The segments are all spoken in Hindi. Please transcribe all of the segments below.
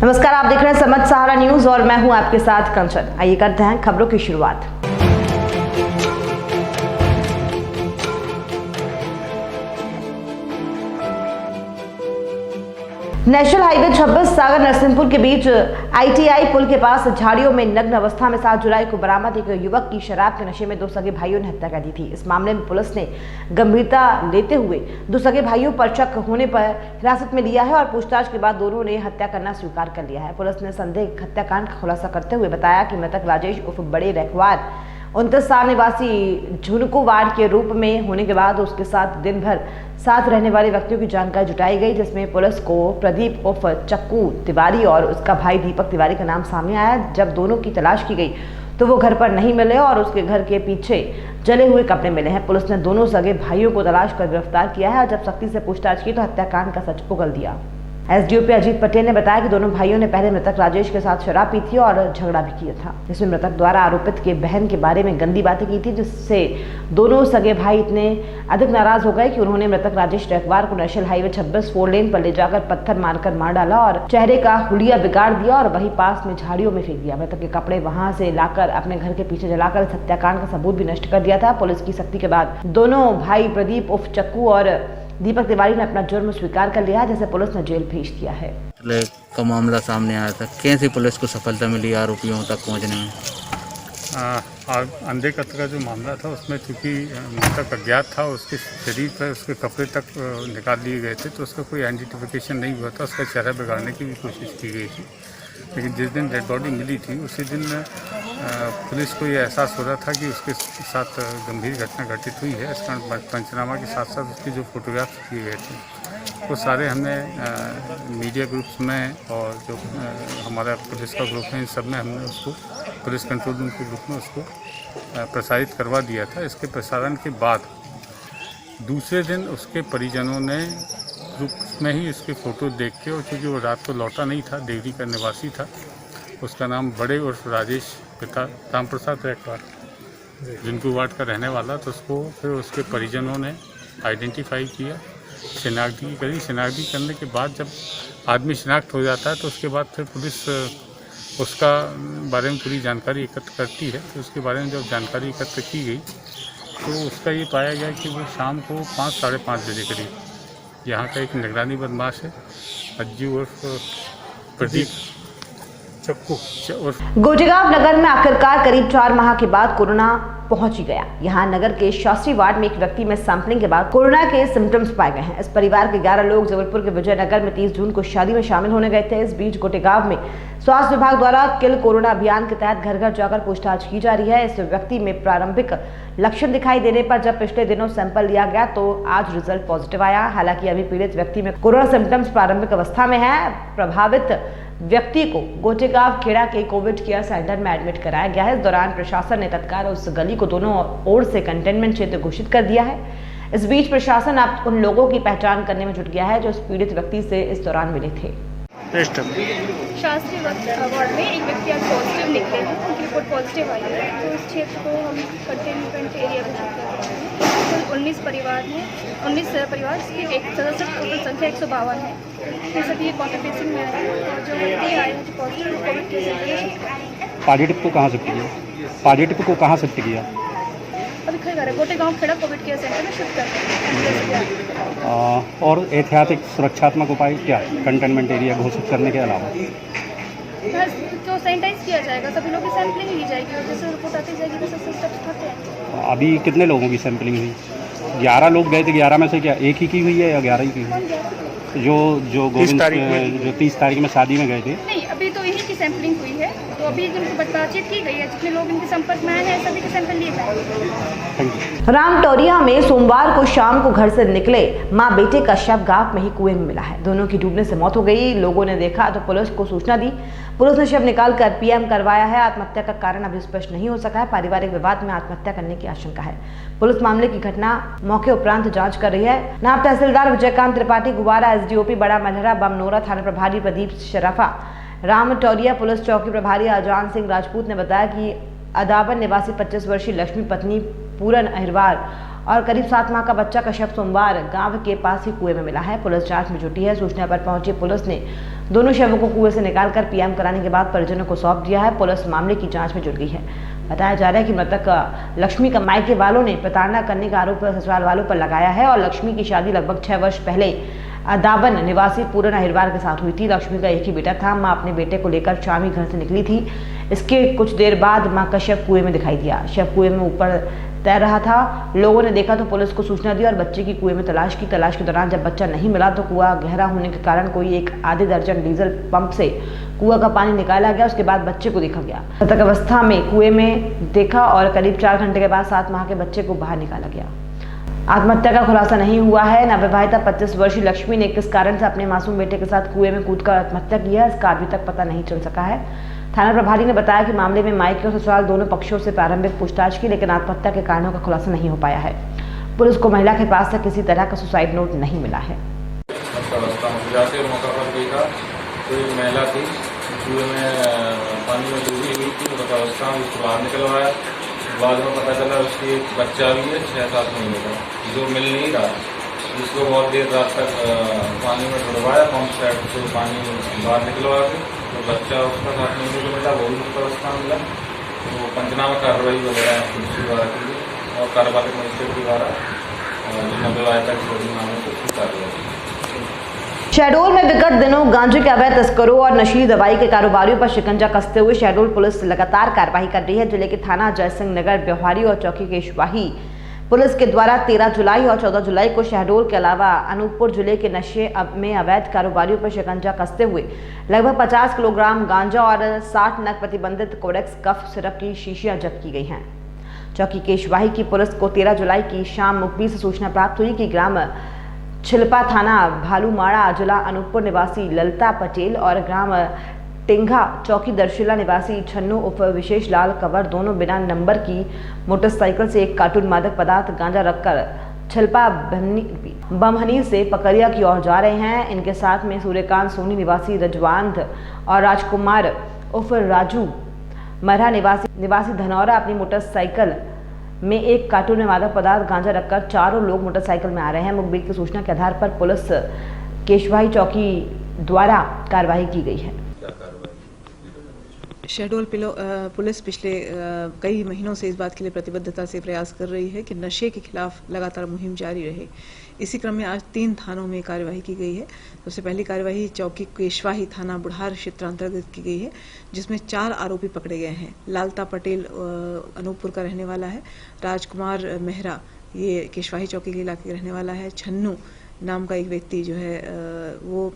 नमस्कार, आप देख रहे हैं समझ सहारा न्यूज और मैं हूं आपके साथ कंचन। आइए करते हैं खबरों की शुरुआत। नेशनल हाईवे 26 सागर नरसिंहपुर के बीच आईटीआई पुल के पास झाड़ियों में नग्न अवस्था में 7 जुलाई को बरामद एक युवक की शराब के नशे में 2 सगे भाइयों ने हत्या कर दी थी। इस मामले में पुलिस ने गंभीरता लेते हुए 2 सगे भाइयों पर शक होने पर हिरासत में लिया है और पूछताछ के बाद दोनों ने हत्या करना स्वीकार कर लिया है। पुलिस ने संदिग्ध हत्याकांड का खुलासा करते हुए बताया कि मृतक राजेश उर्फ बड़े रखवार 29 साल निवासी झुनकू वार्ड के रूप में होने के बाद उसके साथ दिन भर साथ रहने वाले व्यक्तियों की जानकारी जुटाई गई, जिसमें पुलिस को प्रदीप उर्फ चक्कू तिवारी और उसका भाई दीपक तिवारी का नाम सामने आया। जब दोनों की तलाश की गई तो वो घर पर नहीं मिले और उसके घर के पीछे जले हुए कपड़े मिले हैं। पुलिस ने दोनों सगे भाइयों को तलाश कर गिरफ्तार किया है और जब सख्ती से पूछताछ की तो हत्याकांड का सच उगल दिया। एसडीओपी अजीत पटेल ने बताया कि दोनों भाइयों ने पहले मृतक राजेश के साथ शराब पी थी और झगड़ा भी किया था, जिसमें मृतक द्वारा आरोपित के बहन के बारे में गंदी बातें की थी, जिससे दोनों सगे भाई इतने अधिक नाराज हो गए कि उन्होंने मृतक राजेश रखवार को नेशनल हाईवे 26 4 लेन पर ले जाकर पत्थर मारकर मार डाला और चेहरे का हुलिया बिगाड़ दिया और वहीं पास में झाड़ियों में फेंक दिया। मृतक के कपड़े वहां से लाकर अपने घर के पीछे जलाकर इस हत्याकांड का सबूत भी नष्ट कर दिया था। पुलिस की सख्ती के बाद दोनों भाई प्रदीप उर्फ चक्कू और दीपक तिवारी ने अपना जुर्म स्वीकार कर लिया है, जिसे पुलिस ने जेल भेज दिया है। का मामला सामने आया था, कैसे पुलिस को सफलता मिली आरोपियों तक पहुंचने में? अंधे कत्ल का जो मामला था उसमें चूंकि मृतक अज्ञात था, उसके शरीर पर उसके कपड़े तक निकाल लिए गए थे, तो उसका कोई आइडेंटिफिकेशन नहीं हुआ था। उसका चेहरा बिगाड़ने की भी कोशिश की गई थी, लेकिन जिस दिन डेड बॉडी मिली थी उसी दिन पुलिस को ये एहसास हो रहा था कि उसके साथ गंभीर घटना घटित हुई है। इस कारण पंचनामा के साथ साथ उसके जो फोटोग्राफ्स किए गए थे वो सारे हमने मीडिया ग्रुप्स में और जो हमारा पुलिस का ग्रुप है इन सब में हमने उसको पुलिस कंट्रोल रूम के ग्रुप में उसको प्रसारित करवा दिया था। इसके प्रसारण के बाद दूसरे दिन उसके परिजनों ने ग्रुप में ही उसके फ़ोटो देख के, और चूँकि वो रात को लौटा नहीं था, देवरी का निवासी था, उसका नाम बड़े उर्फ राजेश पिता राम प्रसाद रखवार जिनको वार्ड का रहने वाला, तो उसको फिर उसके परिजनों ने आइडेंटिफाई किया, शिनाख्ती करी। शिनाख्ती करने के बाद जब आदमी शिनाख्त हो जाता है तो उसके बाद फिर पुलिस उसका बारे में पूरी जानकारी एकत्र करती है। तो उसके बारे में जब जानकारी एकत्र की गई तो उसका ये पाया गया कि वो शाम को 5 साढ़े 5 बजे करीब यहाँ का एक निगरानी बदमाश है अज्जू उर्फ प्रदीप चक्कू गोटेगांव नगर में आखिरकार करीब 4 माह के बाद कोरोना पहुंच ही गया। यहाँ नगर के शास्त्री वार्ड में एक व्यक्ति में सैंपलिंग के बाद कोरोना के सिम्टम्स पाए गए हैं। इस परिवार के 11 लोग जबलपुर के विजयनगर में 30 जून को शादी में शामिल होने गए थे। इस बीच गोटेगांव में स्वास्थ्य विभाग द्वारा किल कोरोना अभियान के तहत घर घर जाकर पूछताछ की जा रही है। इस व्यक्ति में प्रारंभिक लक्षण दिखाई देने पर जब पिछले दिनों सैंपल लिया गया तो आज रिजल्ट पॉजिटिव आया। हालांकि अभी पीड़ित व्यक्ति में कोरोना सिम्टम्स प्रारंभिक अवस्था में है। प्रभावित व्यक्ति को गोटेगांव खेड़ा के कोविड केयर सेंटर में एडमिट कराया गया है। इस दौरान प्रशासन ने तत्काल उस गली को दोनों ओर से कंटेनमेंट क्षेत्र घोषित कर दिया है। इस बीच प्रशासन अब उन लोगों की पहचान करने में जुट गया है जो इस पीड़ित व्यक्ति से इस दौरान मिले थे। शास्त्री वार्ड में एक व्यक्ति आज पॉजिटिव निकले हैं, उनकी रिपोर्ट पॉजिटिव आई है, तो इस क्षेत्र को हम कंटेनमेंट एरिया घोषित कर रहे हैं। कुल 19 परिवार हैं, 19 परिवार की एक सदस्य टोटल संख्या 152 है। ये सभी कॉन्टेक्टेशन में आए और जो व्यक्ति आए हैं जो पॉजिटिव कोविड केस पॉजिटिव को कहाँ शिफ्ट किया? पॉजिटिव को कहाँ शिफ्ट किया? अभी खैर Gotegaon Kheda covid care centre में शिफ्ट कर रहे हैं। और एहतियाती सुरक्षात्मक उपाय क्या कंटेनमेंट एरिया घोषित करने के अलावा? तो सैनिटाइज किया जाएगा, सभी लोगों की सैंपलिंग ली जाएगी और जैसे रिपोर्ट आती जाएगी तो सब स्टेप्स उठाते हैं। अभी कितने लोगों की सैंपलिंग हुई? 11 लोग गए थे, 11 में से क्या एक ही की हुई है या 11 ही की हुई? जो 30 तारीख में शादी में गए थे? नहीं, अभी तो इन्हीं की सैंपलिंग हुई है, तो अभी जिनको बातचीत की गई है, जितने लोग इनके संपर्क में आए हैं सभी के सैंपल लिए जाएंगे। रामटौरिया में सोमवार को शाम को घर से निकले मां बेटे का शव गांव में ही कुएं में मिला है। दोनों की डूबने से मौत हो गई। लोगों ने देखा तो पुलिस को सूचना दी। पुलिस ने शव निकालकर पीएम करवाया है। आत्महत्या का कारण अभी स्पष्ट नहीं हो सका है। पारिवारिक विवाद में आत्महत्या करने की आशंका है। पुलिस मामले की घटना मौके उपरांत जांच कर रही है। नायब तहसीलदार विजयकांत त्रिपाठी गुब्बारा, एसडीओपी बड़ा मलहरा, बमनोरा थाना प्रभारी प्रदीप शराफा, रामटौरिया पुलिस चौकी प्रभारी आजान सिंह राजपूत ने बताया कि अदावन निवासी 25 वर्षीय लक्ष्मी पत्नी पूरन अहिरवार और करीब 7 माह का बच्चा का शव सोमवार गांव के पास ही कुएं में मिला है। पुलिस जांच में जुटी है। सूचना पर पहुंची पुलिस ने दोनों शवों को कुएं से निकालकर पीएम कराने के बाद परिजनों को सौंप दिया है। पुलिस मामले की जांच में जुट गई है। बताया जा रहा है कि मृतक लक्ष्मी का मायके वालों ने प्रताड़ना करने का आरोप ससुराल वालों पर लगाया है और लक्ष्मी की शादी लगभग 6 वर्ष पहले दाबन निवासी पूरन अहिरवार के साथ हुई थी। लक्ष्मी का एक ही बेटा था। मां अपने बेटे को लेकर शामी घर से निकली थी। इसके कुछ देर बाद मां का शव कुएं में दिखाई दिया। शव कुएं में ऊपर तैर रहा था। लोगों ने देखा तो पुलिस को सूचना दी और बच्चे की कुएं में तलाश की। तलाश के दौरान जब बच्चा नहीं मिला तो कुआं गहरा होने के कारण कोई एक आधे दर्जन डीजल पंप से कुआं का पानी निकाला गया। उसके बाद बच्चे को देखा गया। मृतक अवस्था में कुएं में देखा और करीब 4 घंटे के बाद 7 माह के बच्चे को बाहर निकाला गया। आत्महत्या का खुलासा नहीं हुआ है। नवविवाहिता 25 वर्षीय लक्ष्मी ने किस कारण से अपने मासूम बेटे के साथ कुएं में कूदकर आत्महत्या की है, इसका अभी तक पता नहीं चल सका है। थाना प्रभारी ने बताया कि मामले में मायके और ससुराल दोनों पक्षों से प्रारंभिक पूछताछ की, लेकिन आत्महत्या के कारणों का खुलासा नहीं हो पाया है। पुलिस को महिला के पास से किसी तरह का सुसाइड नोट नहीं मिला है। जाते मौका पर देखा तो एक महिला थी, कुएं में पानी में डूबी हुई थी। उसका अवस्था में उसको बाहर निकलवाया। बाद में पता चला उसकी एक बच्चा भी है 6-7 महीने का, जो मिल नहीं रहा। जिसको बहुत देर रात तक पानी में डुबवाया, पंप सेट से पानी बाहर निकलवा के तो बच्चा उसका 7 महीने का मिला, वो भी उसका अवस्था मिला। तो पंचनामा कार्रवाई वगैरह पुलिस द्वारा की गई और कार्यपालक मजिस्ट्रेट द्वारा नवविवाहिता की बड़ी मामले को उसकी कार्रवाई। शहडोल में विगत दिनों गांजे के अवैध तस्करों और नशीली दवाई के कारोबारियों पर शिकंजा कसते हुए शहडोल पुलिस लगातार कार्रवाई कर रही है। जिले के थाना जयसिंह नगर, ब्यौहारी और चौकी केशवाही पुलिस के द्वारा 13 जुलाई और 14 जुलाई को शहडोल के अलावा अनूपपुर जिले के नशे में अवैध कारोबारियों पर शिकंजा कसते हुए लगभग 50 किलोग्राम गांजा और 60 नग प्रतिबंधित कोडेक्स कफ सिरप की शीशियां जब्त की गई हैं। चौकी केशवाही की पुलिस को 13 जुलाई की शाम मुखबिर से सूचना प्राप्त हुई कि ग्राम छिलपा, थाना भालूमाड़ा, जिला अनूपपुर निवासी ललता पटेल और ग्राम टिंगा, चौकी दर्शिला निवासी छन्नू उर्फ विशेष लाल कंवर दोनों बिना नंबर की मोटरसाइकिल से एक कार्टून मादक पदार्थ गांजा रखकर छिलपा बमहनी से पकरिया की ओर जा रहे हैं। इनके साथ में सूर्यकांत सोनी निवासी रजवांध और राजकुमार उर्फ राजू मरहा निवासी धनौरा अपनी मोटरसाइकिल में एक कार्टून में मादक पदार्थ गांजा रखकर चारों लोग मोटरसाइकिल में आ रहे हैं। मुखबिर की सूचना के आधार पर पुलिस केशवाही चौकी द्वारा कार्रवाई की गई है। शहडोल पुलिस पिछले कई महीनों से इस बात के लिए प्रतिबद्धता से प्रयास कर रही है कि नशे के खिलाफ लगातार मुहिम जारी रहे। इसी क्रम में आज 3 थानों में कार्यवाही की गई है। सबसे पहली कार्यवाही चौकी केशवाही थाना बुढ़ार क्षेत्र अंतर्गत की गई है, जिसमें 4 आरोपी पकड़े गए हैं। लालता पटेल अनूपपुर का रहने वाला है, राजकुमार मेहरा ये केशवाही चौकी के इलाके का रहने वाला है, छन्नू नाम का एक व्यक्ति जो है वो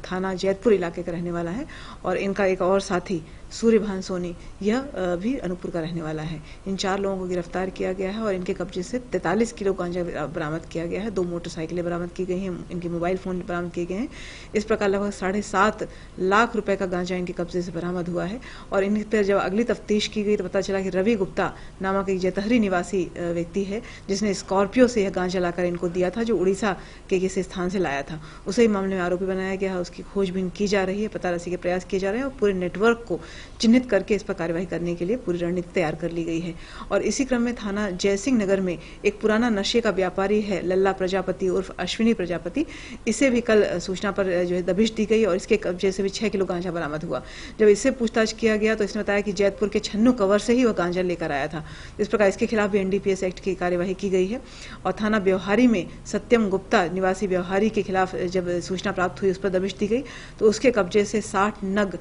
थाना जैतपुर इलाके का रहने वाला है और इनका एक और साथी सूर्यभान सोनी यह भी अनूपपुर का रहने वाला है। इन 4 लोगों को गिरफ्तार किया गया है और इनके कब्जे से 43 किलो गांजा बरामद किया गया है। 2 मोटरसाइकिलें बरामद की गई हैं, इनके मोबाइल फोन बरामद किए गए हैं। इस प्रकार लगभग 7.5 लाख रुपए का गांजा इनके कब्जे से बरामद हुआ है। और इन पर जब अगली तफ्तीश की गई तो पता चला कि रवि गुप्ता नामक एक जतहरी निवासी व्यक्ति है, जिसने स्कॉर्पियो से यह गांजा लाकर इनको दिया था, जो उड़ीसा के किसी स्थान से लाया था। उसे ही मामले में आरोपी बनाया गया है। उसकी खोजबीन की जा रही है, पता रसी के प्रयास किए जा रहे हैं और पूरे नेटवर्क को चिन्हित करके इस पर कार्यवाही करने के लिए पूरी रणनीति तैयार कर ली गई है। और इसी क्रम में थाना जयसिंह नगर में एक पुराना नशे का व्यापारी है लल्ला प्रजापति उर्फ अश्विनी प्रजापति, इसे भी कल सूचना पर जो है दबिश दी गई और इसके कब्जे से भी 6 किलो गांजा बरामद हुआ। जब इससे पूछताछ किया गया तो इसने बताया कि जैतपुर के छन्नू कंवर से ही वह गांजा लेकर आया था। इस प्रकार इसके खिलाफ भी NDPS एक्ट की कार्यवाही की गई है। और थाना ब्यौहारी में सत्यम गुप्ता निवासी ब्यौहारी के खिलाफ जब सूचना प्राप्त हुई, उस पर दबिश दी गई तो उसके कब्जे से 60 नग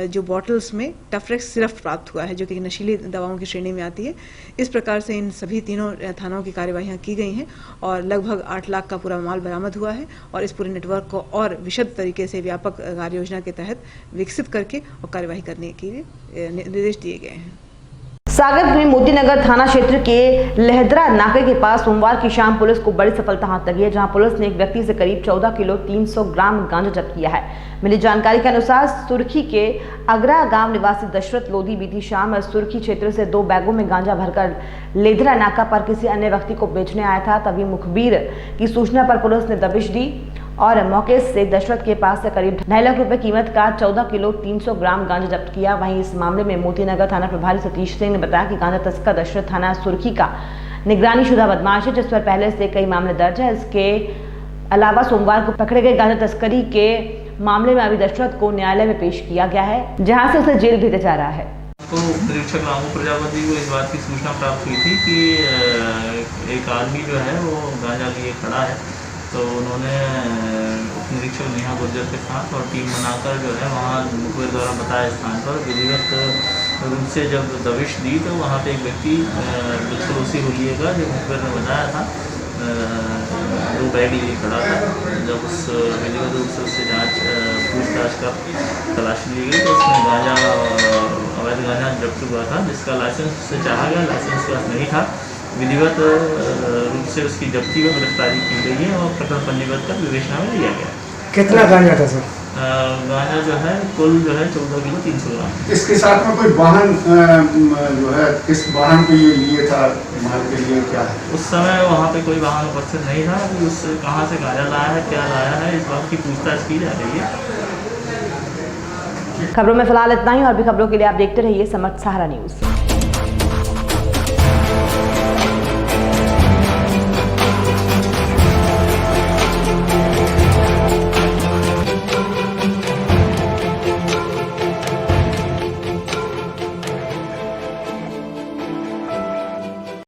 जो बॉटल्स में टफरेक्स सिरप प्राप्त हुआ है, जो कि नशीली दवाओं की श्रेणी में आती है। इस प्रकार से इन सभी तीनों थानों की कार्यवाहियां की गई हैं और लगभग 8 लाख का पूरा माल बरामद हुआ है। और इस पूरे नेटवर्क को और विशद तरीके से व्यापक कार्य योजना के तहत विकसित करके और कार्यवाही करने के लिए निर्देश दिए गए हैं। सागर में मोतीनगर थाना क्षेत्र के लहदरा नाके के पास सोमवार की शाम पुलिस को बड़ी सफलता हाथ लगी है, जहां पुलिस ने एक व्यक्ति से करीब 14 किलो 300 ग्राम गांजा जब्त किया है। मिली जानकारी के अनुसार सुर्खी के अगरा गांव निवासी दशरथ लोधी बीती शाम सुर्खी क्षेत्र से 2 बैगों में गांजा भरकर लेदरा नाका पर किसी अन्य व्यक्ति को बेचने आया था। तभी मुखबिर की सूचना पर पुलिस ने दबिश दी और मौके से दशरथ के पास से करीब 2.5 लाख रुपए कीमत का 14 किलो 300 ग्राम गांजा जब्त किया। वहीं इस मामले में मोतीनगर थाना प्रभारी सतीश सिंह ने बताया कि गांजा तस्कर दशरथ थाना सुर्खी का निगरानी शुदा बदमाश है, जिस पर पहले से कई मामले दर्ज है। इसके अलावा सोमवार को पकड़े गए गांजा तस्करी के मामले में अभी दशरथ को न्यायालय में पेश किया गया है, जहां से उसे जेल भेजा जा रहा है। तो निरीक्षक रामू प्रजापति को इस बात की सूचना प्राप्त हुई थी कि एक आदमी जो है वो गांजा लिए खड़ा है, तो उन्होंने निरीक्षक नेहा गुर्जर के साथ और टीम बनाकर जो है वहाँ मुखबिर द्वारा बताए स्थान पर विधिवत रूप से जब दबिश दी, तो वहाँ पे एक व्यक्ति बिल्कुल उसी हुलिये का जो मुखबिर ने बताया था 2 बैग लिए खड़ा था। जब उस विधिवत रूप से उससे पूछताछ कर तलाशी ली गई तो उसमें अवैध गांजा जब्त हुआ था, जिसका लाइसेंस उससे चाहा गया, लाइसेंस उसके पास नहीं था। विधिवत रूप से उसकी जब्ती व गिरफ्तारी की गई है और प्रकरण पंजीबद्ध कर विवेचना में लिया गया। कितना गांजा था सर? गांजा जो है कुल जो है 14 किलो 300 ग्राम। इसके साथ में कोई वाहन जो है किस वाहन के लिए था, माल के लिए क्या है? उस समय वहाँ पे कोई वाहन उपस्थित नहीं था कि उससे कहाँ से गांजा लाया है, क्या लाया है, इस बात की पूछताछ की जा रही है। खबरों में फिलहाल इतना ही, और भी खबरों के लिए आप देखते रहिए समर्थ सहारा न्यूज।